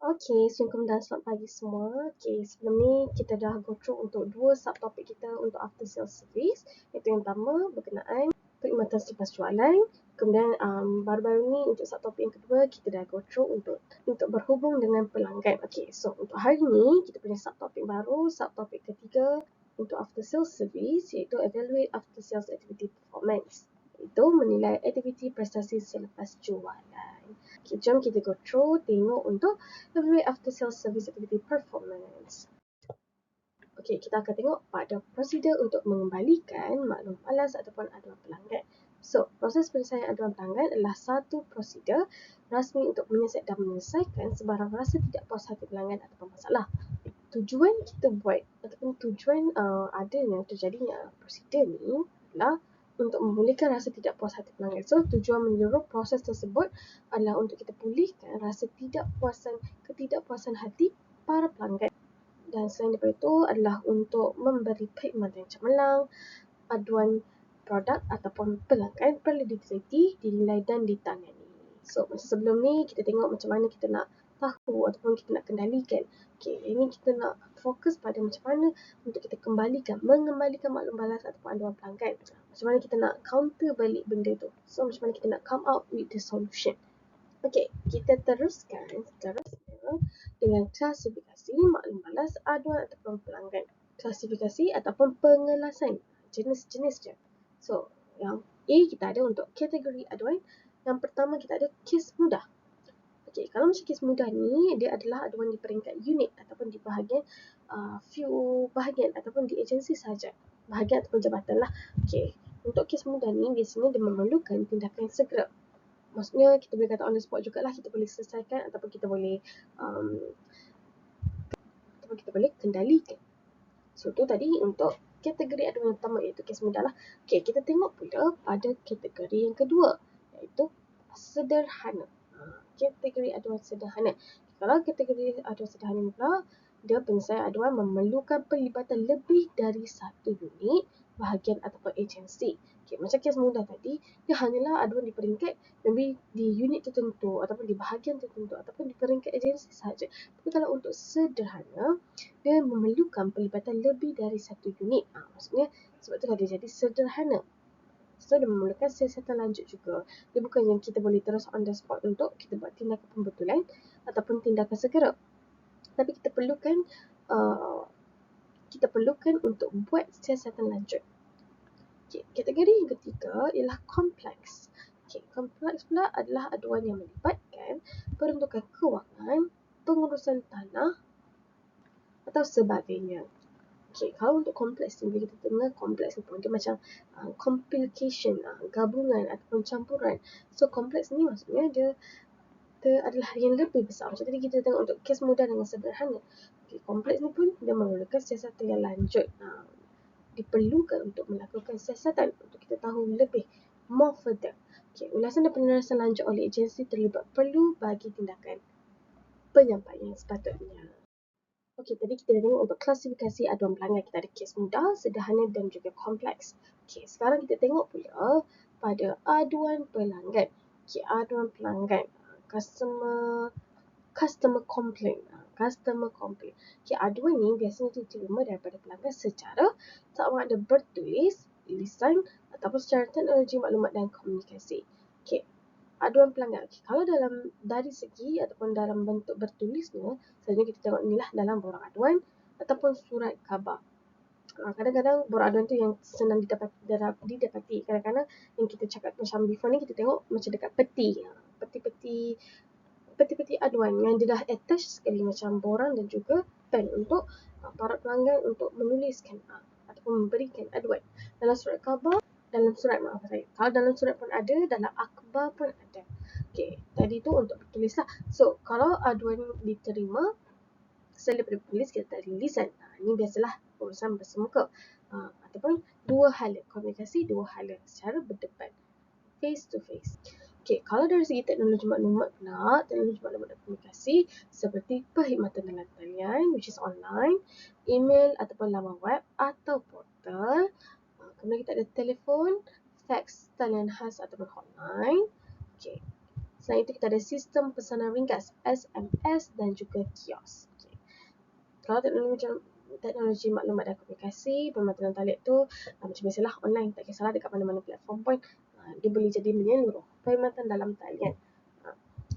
Okey, Assalamualaikum dan selamat pagi semua. Okey, sebelum ni kita dah go through untuk dua subtopik kita untuk after sales service. Iaitu yang pertama berkenaan perkhidmatan selepas jualan. Kemudian baru-baru ni untuk subtopik yang kedua kita dah go through untuk berhubung dengan pelanggan. Okey, so untuk hari ni kita punya subtopik baru, subtopik ketiga untuk after sales service iaitu evaluate after sales activity performance. Iaitu menilai aktiviti prestasi selepas jualan. Okay, jom kita go through tengok untuk evaluate after sales service activity performance. Okey, kita akan tengok pada prosedur untuk mengembalikan maklum malas ataupun aduan pelanggan. So, proses penyelesaian aduan pelanggan adalah satu prosedur rasmi untuk menyelesaikan dan menyelesaikan sebarang rasa tidak puas hati pelanggan ataupun masalah. Tujuan kita buat ataupun tujuan adanya terjadinya prosedur ni adalah untuk memulihkan rasa tidak puas hati pelanggan. So, tujuan menyeluruh proses tersebut adalah untuk kita pulihkan rasa ketidakpuasan hati para pelanggan. Dan selain daripada itu adalah untuk memberi perkhidmatan yang cemerlang, aduan produk ataupun pelanggan perlu diteliti, dinilai dan ditangani. So, masa sebelum ni kita tengok macam mana kita nak tahu ataupun kita nak kendalikan. Okay, ini kita nak fokus pada macam mana untuk kita mengembalikan maklum balas ataupun aduan pelanggan. Macam mana kita nak counter balik benda tu. So, macam mana kita nak come out with the solution. Okey, kita teruskan seterusnya dengan klasifikasi maklum balas aduan ataupun pelanggan. Klasifikasi ataupun pengelasan jenis-jenis je. So, yang A kita ada untuk kategori aduan. Yang pertama kita ada kes mudah. Okey, kalau macam kes mudah ni, dia adalah aduan di peringkat unit ataupun di bahagian few bahagian ataupun di agensi sahaja. Bahagian ataupun jabatan lah. Okey, untuk kes mudah ni biasanya dia memerlukan tindakan segera. Maksudnya kita boleh kata on the spot jugalah, kita boleh selesaikan ataupun kita boleh kendalikan. So tu tadi untuk kategori aduan yang pertama iaitu kes mudah lah. Okay, kita tengok pula pada kategori yang kedua iaitu sederhana. Kategori aduan sederhana. Kalau kategori aduan sederhana pula, dia penyelesaian aduan memerlukan pelibatan lebih dari satu unit, bahagian ataupun agensi. Okay, macam kes mudah tadi, dia hanyalah aduan di peringkat maybe di unit tertentu ataupun di bahagian tertentu ataupun di peringkat agensi sahaja. Tapi kalau untuk sederhana, dia memerlukan pelibatan lebih dari satu unit. Maksudnya sebab tu dia jadi sederhana. So, dia memerlukan siasatan lanjut juga. Dia bukan yang kita boleh terus on the spot untuk kita buat tindakan pembetulan ataupun tindakan segera. Tapi kita perlukan untuk buat siasatan lanjut. Okay, kategori yang ketiga ialah kompleks. Okay, kompleks pula adalah aduan yang melibatkan peruntukan kewangan, pengurusan tanah atau sebagainya. Okay, kalau untuk kompleks ni, bila kita dengar kompleks ni pun dia macam complication, gabungan ataupun campuran. So, kompleks ni maksudnya dia adalah yang lebih besar. Macam tadi kita tengok untuk kes mudah dengan sederhana. Okay, kompleks ni pun dia memerlukan siasatan yang lanjut. Diperlukan untuk melakukan siasatan untuk kita tahu lebih more further. Okay, ulasan dan penjelasan lanjut oleh agensi terlibat perlu bagi tindakan penyampaian sepatutnya. Okey, tadi kita dah tengok untuk klasifikasi aduan pelanggan. Kita ada kes mudah, sederhana dan juga kompleks. Okey, sekarang kita tengok pula pada aduan pelanggan. Okey, aduan pelanggan. Customer complaint. Customer complaint. Okey, aduan ni biasanya diterima daripada pelanggan secara sama ada bertulis, lisan ataupun secara teknologi maklumat dan komunikasi. Okey, aduan pelanggan. Okay, kalau dari segi ataupun dalam bentuk bertulisnya, selalunya kita tengok inilah dalam borang aduan ataupun surat khabar. Kadang-kadang borang aduan tu yang senang didapati. Kadang-kadang yang kita cakap macam before ni, kita tengok macam dekat peti aduan yang dia dah attach sekali macam borang dan juga pen untuk para pelanggan untuk menuliskan ataupun memberikan aduan. Dalam surat khabar, kalau dalam surat pun ada, dalam akhbar pun ada. Okey, tadi tu untuk bertulis lah. So, kalau aduan diterima selain daripada tulis, kita ada lisan. Ini biasalah urusan bersemuka. Ataupun komunikasi dua hala secara berdepan, face to face. Okey, kalau dari segi teknologi maklumat pula, teknologi maklumat dan komunikasi seperti perkhidmatan dalam talian, which is online, email ataupun laman web atau portal. Kemudian kita ada telefon, fax, talian khas ataupun hotline. Okey, Selain itu kita ada sistem pesanan ringkas SMS dan juga kios. Okay. Kalau teknologi maklumat dan komunikasi, perkhidmatan talian tu macam biasalah online, tak kisahlah dekat mana-mana platform pun dia boleh jadi menyeluruh perkhidmatan dalam talian.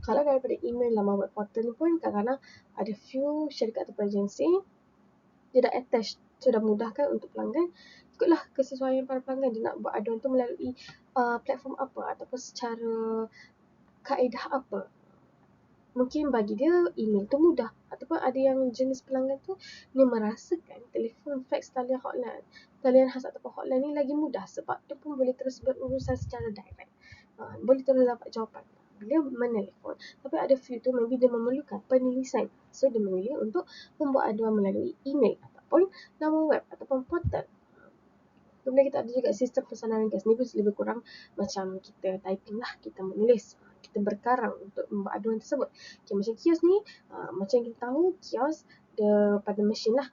Kalau daripada email laman web portal pun kadang-kadang ada few syarikat atau agensi dia dah attach, sudah mudahkan untuk pelanggan ikutlah kesesuaian para pelanggan dia nak buat aduan tu melalui platform apa ataupun secara kaedah apa. Mungkin bagi dia email tu mudah, ataupun ada yang jenis pelanggan tu dia merasakan telefon, fax, talian khas ataupun hotline ni lagi mudah sebab dia pun boleh terus berurusan secara direct, boleh terus dapat jawapan bila menelefon. Tapi ada few tu maybe dia memerlukan penulisan, so dia memilih untuk membuat aduan melalui email ataupun laman web ataupun portal. Kemudian kita ada juga sistem pesanan ringkas ni lebih kurang macam kita typing lah, kita menulis, kita berkarang untuk membuat aduan tersebut. Okay, macam kios ni, macam kita tahu kios dia pada mesin lah.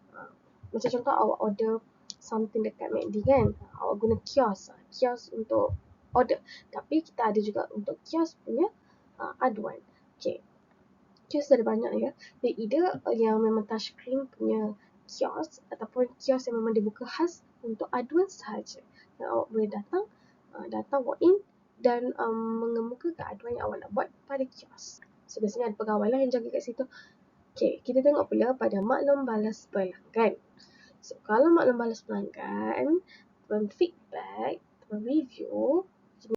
Macam contoh awak order something dekat McD kan, awak guna kios untuk order. Tapi kita ada juga untuk kios punya aduan. Okay. Kios ada banyak ya. Dia either yang memang touchscreen punya kios ataupun kios yang memang dibuka khas untuk aduan sahaja. Yang awak boleh datang walk in dan mengemukakan aduan yang awak nak buat pada kios. So biasanya ada pegawai lah yang jaga kat situ. Okay, kita tengok pula pada maklum balas pelanggan. So kalau maklum balas pelanggan, feedback, review,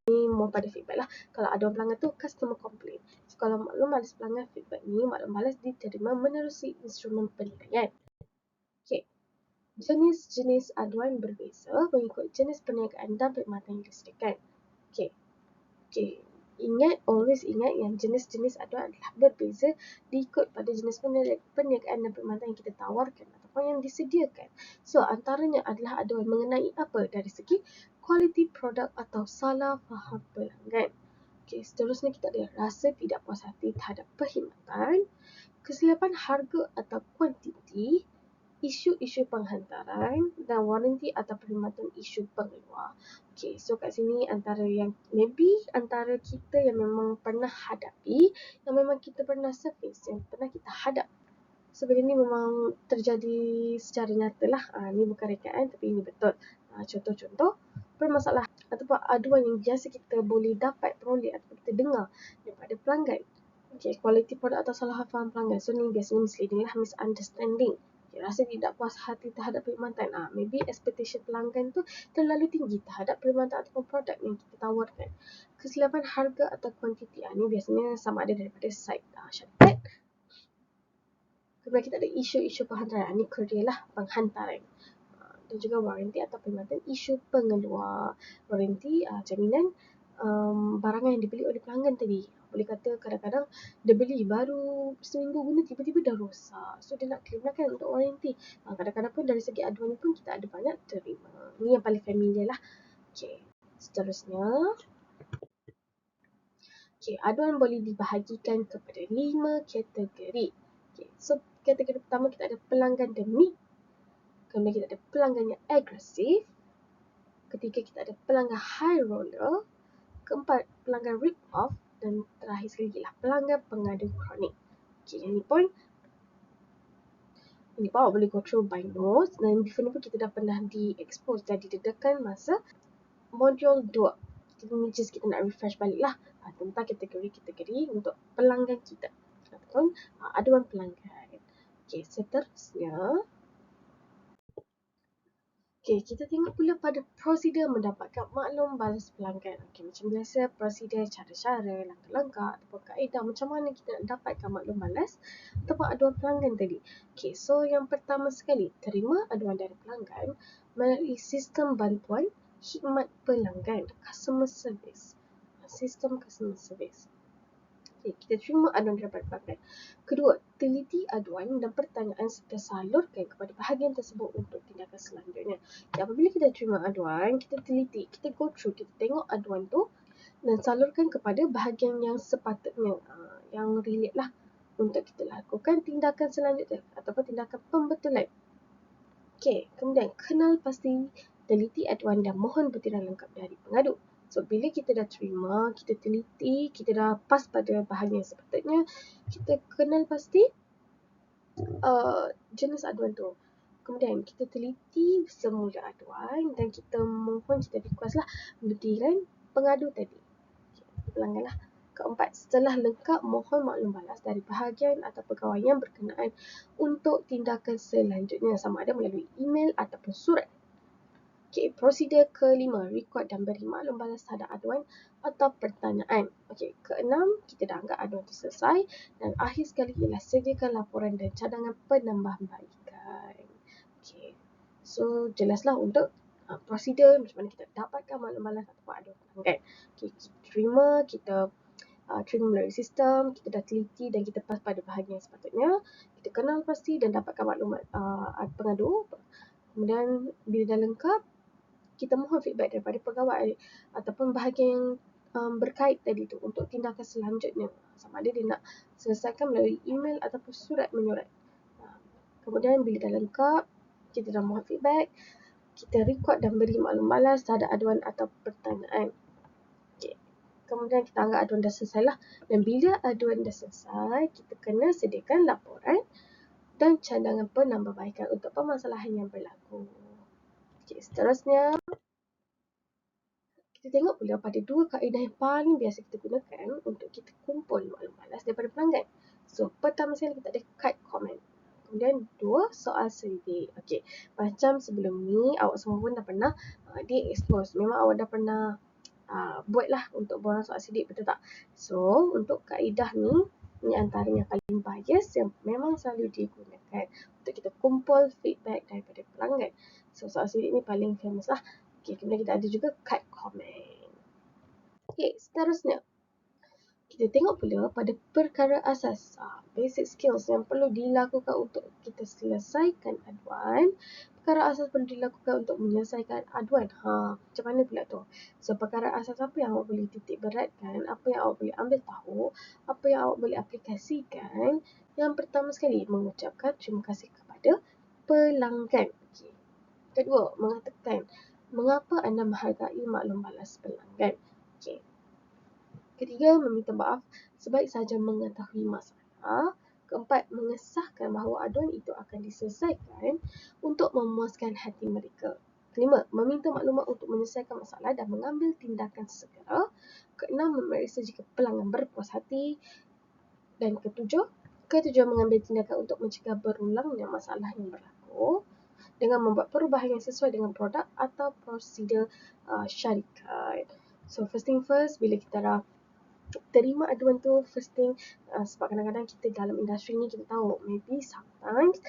ni more pada feedback lah. Kalau aduan pelanggan tu customer complaint. So, kalau maklum balas pelanggan feedback ni, maklum balas diterima menerusi instrumen penilaian. Okay. Jenis-jenis aduan berbeza mengikut jenis perniagaan dan perkhidmatan yang disediakan. Okay. Always ingat yang jenis-jenis aduan adalah berbeza diikut pada jenis perniagaan dan perkhidmatan yang kita tawarkan ataupun yang disediakan. So, antaranya adalah aduan mengenai apa? Dari segi kualiti produk atau salah faham pelanggan. Okay, seterusnya kita ada rasa tidak puas hati terhadap perkhidmatan, kesilapan harga atau kuantiti, isu-isu penghantaran dan waranti atau perkhidmatan isu pengeluar. Okay, so kat sini antara kita yang memang pernah hadapi, yang memang kita pernah service, yang pernah kita hadap. So benda ni memang terjadi secara nyata lah. Ni bukan rekaan tapi ini betul. Contoh-contoh permasalahan ataupun aduan yang biasa kita boleh dapat peroleh atau kita dengar daripada pelanggan. Okay, kualiti produk atau salah faham pelanggan. So ni biasanya misleading lah, misunderstanding. Okay, rasa tidak puas hati terhadap perkhidmatan. Maybe expectation pelanggan tu terlalu tinggi terhadap perkhidmatan ataupun produk yang kita tawarkan. Kesilapan harga atau kuantiti. Ni biasanya sama ada daripada site syarikat. Kemudian kita ada isu-isu penghantaran. Ini career lah, penghantaran. Dan juga waranti atau perkhidmatan isu pengeluar. Waranti, jaminan barangan yang dibeli oleh pelanggan tadi. Boleh kata kadang-kadang dia beli baru seminggu guna tiba-tiba dah rosak. So dia nak claim lah kan untuk waranti. Kadang-kadang pun dari segi aduan ni pun kita ada banyak terima. Ini yang paling familiar lah. Okay. Seterusnya. Okay, aduan boleh dibahagikan kepada 5 kategori. Okay, so kategori pertama kita ada pelanggan demi. Kemudian kita ada pelanggan yang agresif. Ketiga kita ada pelanggan high roller. Keempat pelanggan rip off. Dan terakhir sekali lah pelanggan pengadu kronik. Okay, ini pun awak boleh go through by notes. Dan before ni pun kita dah pernah di-expose dan didedakan masa modul 2. Ini just kita nak refresh balik lah tentang kategori-kategori untuk pelanggan kita ataupun aduan pelanggan. Okay, seterusnya. Okay, kita tengok pula pada prosedur mendapatkan maklum balas pelanggan. Okay, macam biasa prosedur, cara-cara, langkah-langkah ataupun kaedah macam mana kita nak dapatkan maklum balas ataupun aduan pelanggan tadi. Okay, so yang pertama sekali, terima aduan dari pelanggan melalui sistem bantuan khidmat pelanggan, customer service. Sistem customer service. Okay, kita terima aduan daripada pelanggan. Kedua, teliti aduan dan pertanyaan serta salurkan kepada bahagian tersebut untuk tindakan selanjutnya. Okay, apabila kita terima aduan, kita teliti, kita go through, kita tengok aduan tu dan salurkan kepada bahagian yang sepatutnya, yang relate lah untuk kita lakukan tindakan selanjutnya ataupun tindakan pembetulan. Okay, kemudian kenal pasti teliti aduan dan mohon butiran lengkap dari pengadu. So, bila kita dah terima, kita teliti, kita dah pas pada bahagian yang sepatutnya, kita kenal pasti jenis aduan tu. Kemudian kita teliti semula aduan dan kita mohon, kita request lah berdirian pengadu tadi. Ulangan lah. Keempat, setelah lengkap, mohon maklum balas dari bahagian atau pegawai yang berkenaan untuk tindakan selanjutnya, sama ada melalui email ataupun surat. Okay, prosedur kelima, rekod dan beri maklum balas terhadap aduan atau pertanyaan. Okay, keenam, kita dah anggap aduan itu selesai. Dan akhir sekali ialah sediakan laporan dan cadangan penambahbaikan. Okay, so jelaslah untuk prosedur macam mana kita dapatkan maklum balas atau aduan pelanggan. Okay, kita terima melalui sistem, kita dah teliti dan kita pas pada bahagian yang sepatutnya. Kita kenal pasti dan dapatkan maklumat pengadu. Kemudian bila dah lengkap, kita mohon feedback daripada pegawai ataupun bahagian yang berkait tadi tu untuk tindakan selanjutnya. Sama ada dia nak selesaikan melalui email ataupun surat menyurat. Kemudian bila dah lengkap, kita dah mohon feedback, kita rekod dan beri maklum balas terhadap aduan atau pertanyaan. Okay. Kemudian kita anggap aduan dah selesai lah. Dan bila aduan dah selesai, kita kena sediakan laporan dan cadangan penambahbaikan untuk permasalahan yang berlaku. Okay, seterusnya, kita tengok pula pada dua kaedah yang paling biasa kita gunakan untuk kita kumpul maklum balas daripada pelanggan. So, pertama sekali kita ada kite comment. Kemudian dua, soal selidik. Okey, macam sebelum ni awak semua pun dah pernah di-expose. Memang awak dah pernah buatlah untuk borang soal selidik, betul tak? So, untuk kaedah ni antara yang paling bias yang memang selalu digunakan untuk kita kumpul feedback daripada pelanggan. So, soal selidik ni paling famous lah. Okay, kemudian kita ada juga kite comment. Okay, seterusnya, kita tengok pula pada perkara asas, basic skills yang perlu dilakukan untuk kita selesaikan aduan. Perkara asas perlu dilakukan untuk menyelesaikan aduan. Macam mana pula tu? So, perkara asas apa yang awak boleh titik beratkan, apa yang awak boleh ambil tahu, apa yang awak boleh aplikasikan. Yang pertama sekali, mengucapkan terima kasih kepada pelanggan. Okay. Kedua, mengatakan mengapa anda menghargai maklum balas pelanggan. Okay. Ketiga, meminta maaf sebaik sahaja mengetahui masalah. Keempat, mengesahkan bahawa aduan itu akan diselesaikan untuk memuaskan hati mereka. Kelima, meminta maklumat untuk menyelesaikan masalah dan mengambil tindakan segera. Keenam, memeriksa jika pelanggan berpuas hati. Dan ketujuh, mengambil tindakan untuk mencegah berulangnya masalah yang berlaku dengan membuat perubahan yang sesuai dengan produk atau prosedur syarikat. So, first thing first, bila kita dah terima aduan tu, first thing, sebab kadang-kadang kita dalam industri ni kita tahu, maybe sometimes,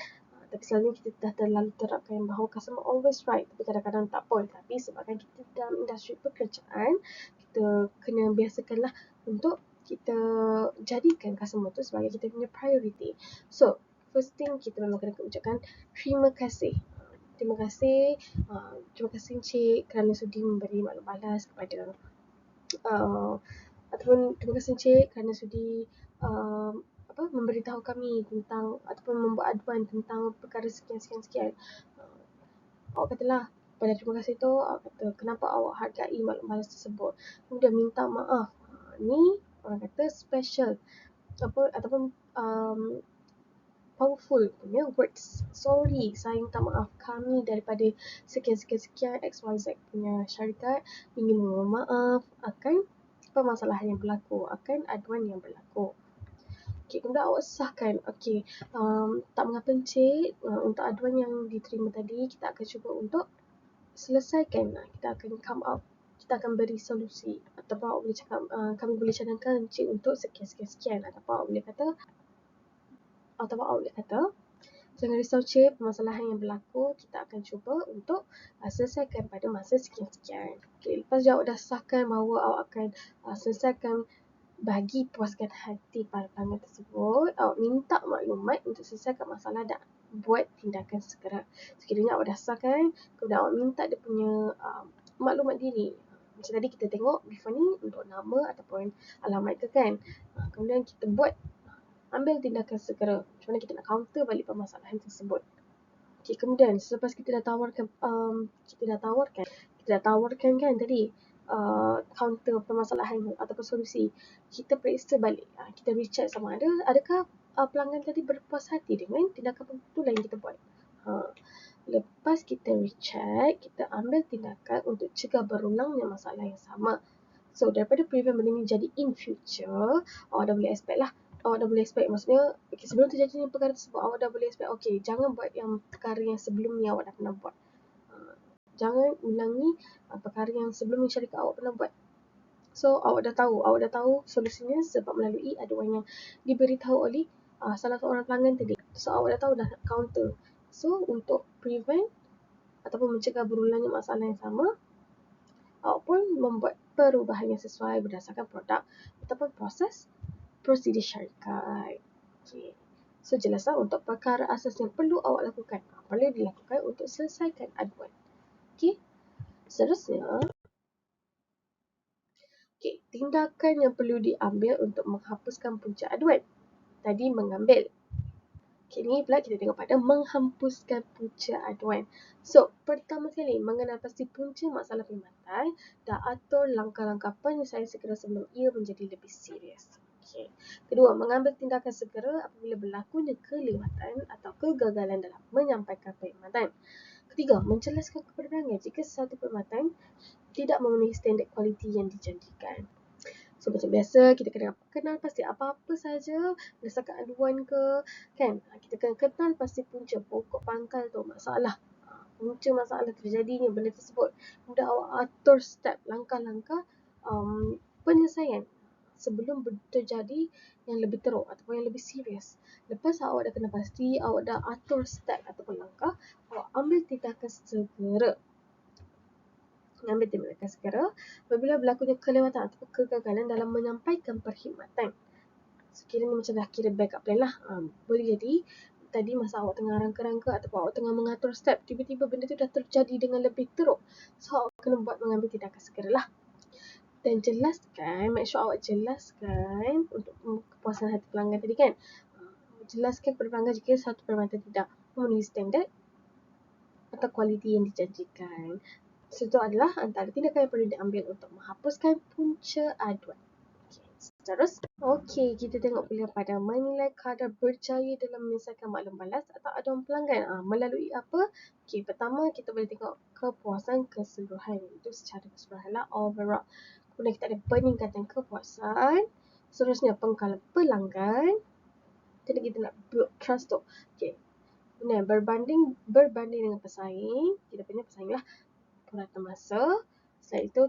tapi selalunya kita dah terlalu terapkan bahawa customer always right, tapi kadang-kadang tak pun. Tapi sebabkan kita dalam industri pekerjaan, kita kena biasakanlah untuk kita jadikan customer tu sebagai kita punya priority. So, first thing kita memang kena ucapkan terima kasih. Terima kasih Encik kerana sudi memberi maklum balas kepada ataupun terima kasih Encik kerana sudi memberitahu kami tentang ataupun membuat aduan tentang perkara sekian. Awak katalah pada terima kasih tu, awak kata kenapa awak hargai maklum balas tersebut. Kemudian minta maaf. Ni orang kata special ataupun powerful punya words. Sorry, saya minta maaf, kami daripada sekian XYZ punya syarikat ingin memohon maaf akan permasalahan yang berlaku, akan aduan yang berlaku. Okay, kemudian awak sahkan. Okay, tak mengapa Encik, untuk aduan yang diterima tadi, kita akan cuba untuk selesaikan. Kita akan come out, kita akan beri solusi. Ataupun awak boleh cakap, kami boleh cadangkan Encik untuk sekian. Ataupun awak boleh kata, jangan risau Cik, permasalahan yang berlaku kita akan cuba untuk selesaikan pada masa sekian. Okay, lepas awak dah sahkan bahawa awak akan selesaikan bagi puaskan hati para pelanggan tersebut, awak minta maklumat untuk selesaikan masalah dan buat tindakan segera. Sekiranya awak dah sahkan, kemudian awak minta dia punya maklumat diri. Macam tadi kita tengok before ni untuk nama ataupun alamat ke kan. Kemudian kita ambil tindakan segera. Macam mana kita nak counter balik permasalahan tersebut. Okay, kemudian selepas kita dah tawarkan kan tadi, counter permasalahan ataupun solusi, kita periksa balik. Kita recheck sama adakah pelanggan tadi berpuas hati dengan tindakan betul yang kita buat. Lepas kita recheck, kita ambil tindakan untuk cegah berulangnya masalah yang sama. So, daripada prevent benda ni jadi in future, awak dah boleh expect lah. Awak dah boleh expect, maksudnya, okay, sebelum terjadi perkara tersebut, awak dah boleh expect, okay, jangan buat yang perkara yang sebelum ni awak dah pernah buat. Jangan ulangi perkara yang sebelum ni syarikat awak pernah buat. So, awak dah tahu solusinya sebab melalui aduan yang diberitahu oleh salah seorang pelanggan tadi. So, awak dah tahu dah counter. So, untuk prevent ataupun mencegah berulangnya masalah yang sama, awak pun membuat perubahan yang sesuai berdasarkan produk ataupun proses prosedur syarikat. Okay. So, jelaslah untuk perkara asas yang perlu awak lakukan. Perlu dilakukan untuk selesaikan aduan. Okay. Seterusnya, tindakan yang perlu diambil untuk menghapuskan punca aduan. Tadi mengambil. Ni pula kita tengok pada menghapuskan punca aduan. So, pertama sekali, mengenal pasti punca masalah perkhidmatan dan atur langkah-langkah penyelesaian segera sebelum ia menjadi lebih serius. Okay. Kedua, mengambil tindakan segera apabila berlakunya kelewatan atau kegagalan dalam menyampaikan perkhidmatan. Ketiga, menjelaskan kepada pelanggan jika sesuatu perkhidmatan tidak memenuhi standard kualiti yang dijanjikan. So, macam biasa, kita kena kenal pasti apa-apa saja berdasarkan aduan ke, kan? Kita kena kenal pasti punca pokok pangkal tu masalah. Punca masalah terjadinya benda tersebut. Kemudian awak atur step, langkah-langkah penyelesaian sebelum terjadi yang lebih teruk ataupun yang lebih serius. Lepas awak dah kena pasti, awak dah atur step ataupun langkah, awak ambil tindakan segera. Mengambil tindakan segera apabila berlakunya kelewatan atau kegagalan dalam menyampaikan perkhidmatan. Sekiranya macam dah kira backup plan lah. Boleh jadi tadi masa awak tengah rangka-rangka ataupun awak tengah mengatur step, tiba-tiba benda tu dah terjadi dengan lebih teruk. So, awak kena buat mengambil tindakan segera lah. Dan jelaskan, make sure awak jelaskan untuk kepuasan hati pelanggan tadi kan. Jelaskan kepada pelanggan jika satu perkhidmatan tidak memenuhi standard atau kualiti yang dijanjikan. Itu adalah antara tindakan yang perlu diambil untuk menghapuskan punca aduan. Terus, kita tengok pula pada menilai kadar berjaya dalam menyelesaikan maklum balas atau aduan pelanggan. Melalui apa? Pertama kita boleh tengok kepuasan keseluruhan. Itu secara keseluruhan lah, overall. Kemudian kita ada peningkatan kepuasan. Seterusnya pengkalan pelanggan. Jadi kita nak build trust tu. Kemudian berbanding dengan pesaing. Kita punya pesaing lah. Purata masa. Setelah itu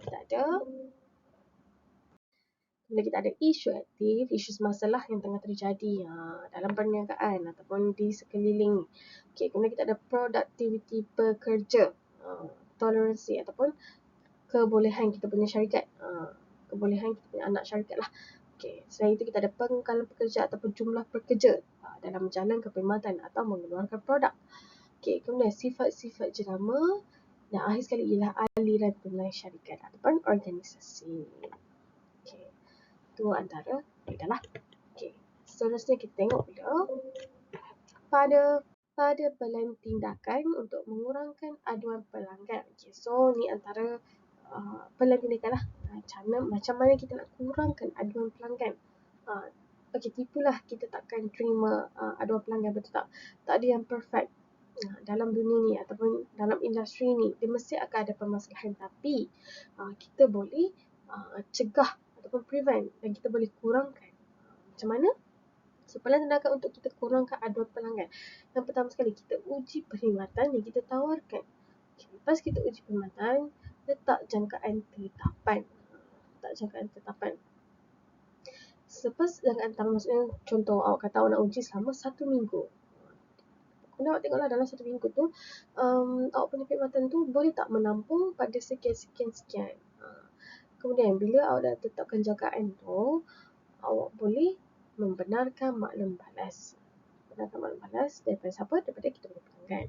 kita ada isu aktif, isu masalah yang tengah terjadi dalam perniagaan ataupun di sekeliling. Kemudian kita ada produktiviti pekerja, toleransi ataupun kebolehan kita punya syarikat, kebolehan kita punya anak syarikat lah. Selain itu kita ada pengkalan pekerja ataupun jumlah pekerja dalam menjalankan perkhidmatan atau mengeluarkan produk. Kemudian sifat-sifat jenama dan akhir sekali ialah aliran tunai syarikat ataupun organisasi. Itu antara kita lah. Seterusnya kita tengok pula pada pelan tindakan untuk mengurangkan aduan pelanggan. So ni antara pelan tindakan lah. Macam mana kita nak kurangkan aduan pelanggan. Tipulah kita takkan terima aduan pelanggan, betul tak? Tak ada yang perfect dalam dunia ni ataupun dalam industri ni. Dia mesti akan ada permasalahan, tapi kita boleh cegah ataupun prevent dan kita boleh kurangkan. Macam mana? So, pelan tindakan untuk kita kurangkan aduan pelanggan. Yang pertama sekali, kita uji perkhidmatan yang kita tawarkan. Lepas kita uji perkhidmatan, letak jangkaan tetapan. Selepas jangkaan tetapan, maksudnya contoh awak kata awak nak uji selama 1 minggu. Kemudian awak tengoklah dalam 1 minggu tu, awak punya perkhidmatan tu boleh tak menampung pada sekian. Kemudian bila awak dah tetapkan jangkaan tu, awak boleh membenarkan maklum balas. Daripada siapa? Daripada kita punya pelanggan.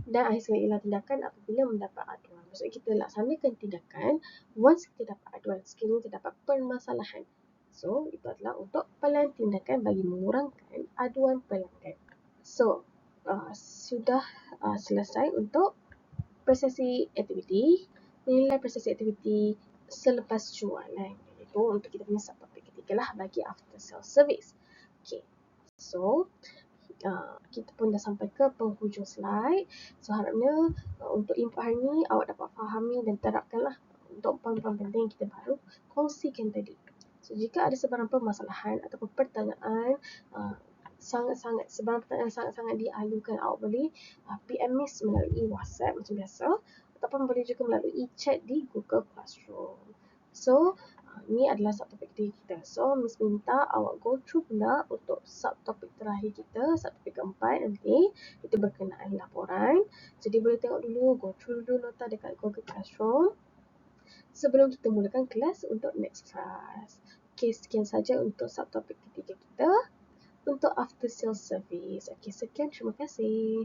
Dan akhir sekali ialah tindakan apabila mendapat aduan. Maksudnya kita laksanakan tindakan once kita dapat aduan, sekiranya kita dapat permasalahan. So, itu adalah untuk pelan tindakan bagi mengurangkan aduan pelanggan. So, sudah selesai untuk prosesi aktiviti. Nilai prosesi aktiviti selepas jualan. Itu untuk kita punya subtopik ketiga lah bagi after sales service. Okay, so kita pun dah sampai ke penghujung slide. So harapnya untuk info hari ni awak dapat fahami dan terapkanlah untuk poin-poin penting yang kita baru kongsikan tadi. So jika ada sebarang permasalahan ataupun pertanyaan, sebarang pertanyaan sangat-sangat dialukan, awak boleh PM Miss melalui WhatsApp macam biasa, ataupun boleh juga melalui chat di Google Classroom. So ni adalah subtopik kita. So Miss minta awak go through pula untuk subtopik terakhir kita, subtopik keempat nanti itu berkenaan laporan. Jadi boleh tengok dulu, go through dulu nota dekat Google Classroom sebelum kita mulakan kelas untuk next class. Okay, sekian saja untuk subtopik ketiga kita untuk after sales service. Okay, sekian, terima kasih.